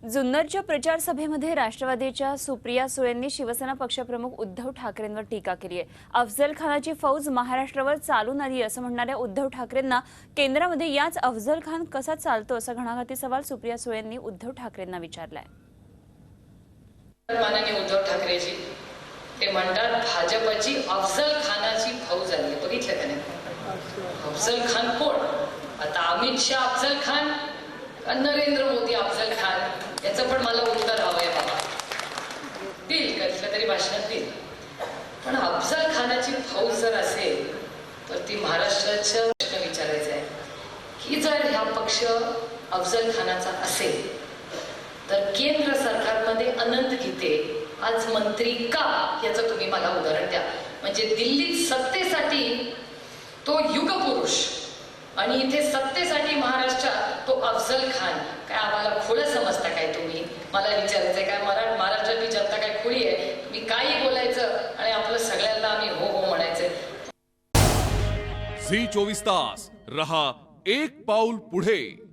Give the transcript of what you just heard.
जुन्नरच्या प्रचार सभेमध्ये राष्ट्रवादीच्या सुप्रिया सुळेंनी शिवसेना पक्षप्रमुख उद्धव ठाकरेंवर टीका केली आहे। अफजल खानाची फौज महाराष्ट्रावर चालून आली असं म्हणणाऱ्या उद्धव ठाकरेंना केंद्रामध्ये याच अफजल खान कसा चालतो असा घणाघाती सवाल सुप्रिया सुळेंनी उद्धव ठाकरेंना विचारलाय। माननीय उद्धव ठाकरेजी ते म्हणतात भाजपची अफजल खानाची फौज आली। बघितलं का नाही? अफजल खान कोण? आता अमित शाह अफजल खान, नरेंद्र मोदी अफजल खान, याचं पण मला उत्तर हवंय बाबा। देईल कसलं तरी भाषणात देईल, पण अफजल खानाची फौज जर असेल तर ती महाराष्ट्राचा प्रश्न विचारायचा आहे की जर हा पक्ष अफजल खानाचा असेल तर केंद्र सरकारमध्ये अनंत गीते आज मंत्री का, याचं तुम्ही मला उदाहरण द्या। म्हणजे दिल्लीत सत्तेसाठी तो युगपुरुष आणि इथे सत्तेसाठी महाराष्ट्रात तो अफजल खान, काय आम्हाला खोळं समजता काय तुम्ही? मला विचारायचंय काय महाराष्ट्रातली जनता काय खुळी आहे? तुम्ही काही बोलायचं आणि आपलं सगळ्यांना आम्ही हो हो म्हणायचंय। झी 24 तास रहा एक पाऊल पुढे।